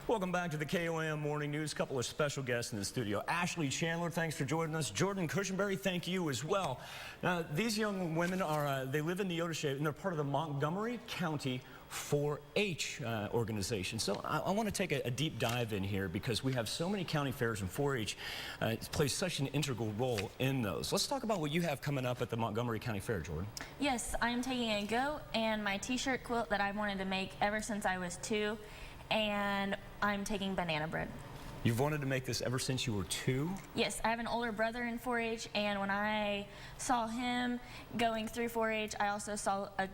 Welcome back to the KOM Morning News. A couple of special guests in the studio. Ashley Chandler, thanks for joining us. Jordan Cushenberry, thank you as well. Now, these young women they live in Neodesha, and they're part of the Montgomery County 4-H organization. So I want to take a deep dive in here because we have so many county fairs, and 4-H plays such an integral role in those. Let's talk about what you have coming up at the Montgomery County Fair, Jordan. Yes, I'm taking a goat and my t-shirt quilt that I've wanted to make ever since I was 2, and I'm taking banana bread. You've wanted to make this ever since you were 2? Yes, I have an older brother in 4-H, and when I saw him going through 4-H, I also saw a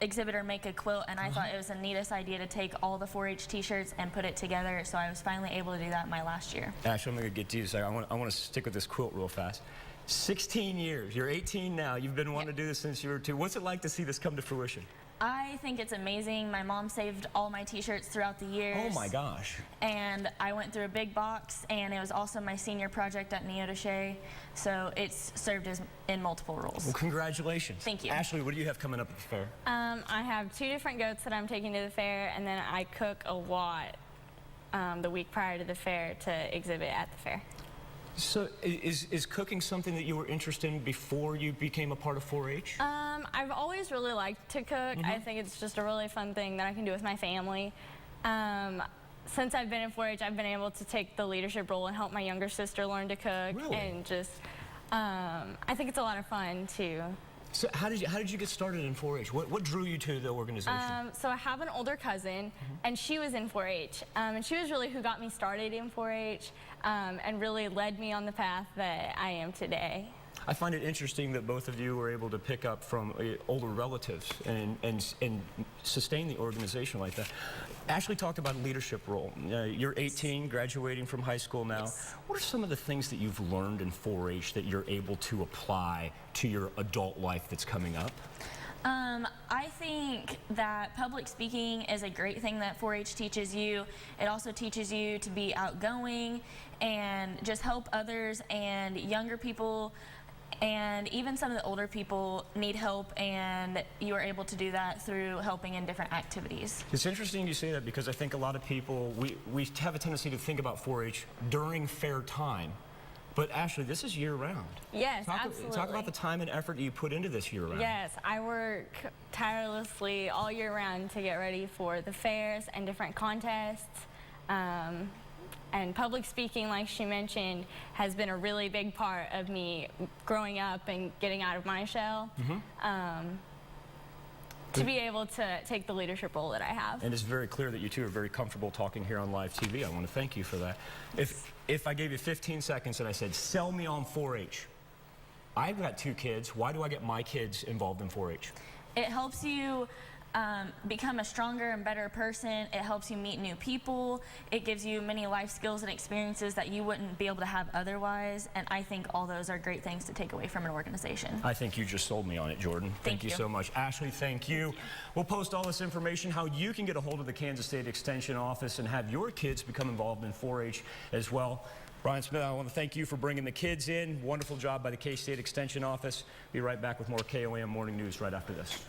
exhibitor make a quilt, and I thought it was the neatest idea to take all the 4-H t-shirts and put it together, so I was finally able to do that my last year. Ashley, I'm going to get to you. So I want to stick with this quilt real fast. 16 years. You're 18 now. You've been wanting to do this since you were 2. What's it like to see this come to fruition? I think it's amazing. My mom saved all my t-shirts throughout the years. Oh my gosh. And I went through a big box, and it was also my senior project at Neodesha, so it's served as in multiple roles. Well, congratulations. Thank you. Ashley, what do you have coming up at the fair? I have 2 different goats that I'm taking to the fair, and then I cook a lot the week prior to the fair to exhibit at the fair. So is cooking something that you were interested in before you became a part of 4-H? I've always really liked to cook. I think it's just a really fun thing that I can do with my family. Since I've been in 4-H, I've been able to take the leadership role and help my younger sister learn to cook. Really? And just, I think it's a lot of fun too. So how did you get started in 4-H? What drew you to the organization? So I have an older cousin, and she was in 4-H, and she was really who got me started in 4-H, and really led me on the path that I am today. I find it interesting that both of you were able to pick up from older relatives and sustain the organization like that. Ashley talked about a leadership role. You're 18, graduating from high school now. Yes. What are some of the things that you've learned in 4-H that you're able to apply to your adult life that's coming up? I think that public speaking is a great thing that 4-H teaches you. It also teaches you to be outgoing and just help others, and younger people and even some of the older people need help, and you are able to do that through helping in different activities. It's interesting you say that because I think a lot of people, we have a tendency to think about 4-H during fair time. But Ashley, this is year-round. Yes, absolutely. Talk about the time and effort that you put into this year-round. Yes, I work tirelessly all year round to get ready for the fairs and different contests. And public speaking, like she mentioned, has been a really big part of me growing up and getting out of my shell. To be able to take the leadership role that I have. And it's very clear that you two are very comfortable talking here on live TV. I want to thank you for that. If I gave you 15 seconds and I said, sell me on 4-H, I've got 2 kids. Why do I get my kids involved in 4-H? It helps you become a stronger and better person. It helps you meet new people. It gives you many life skills and experiences that you wouldn't be able to have otherwise, and I think all those are great things to take away from an organization. I think you just sold me on it, Jordan. Thank you so much. Ashley, thank you. We'll post all this information, how you can get a hold of the Kansas State Extension Office and have your kids become involved in 4-H as well. Brian Smith, I want to thank you for bringing the kids in. Wonderful job by the K-State Extension Office. Be right back with more KOM Morning News right after this.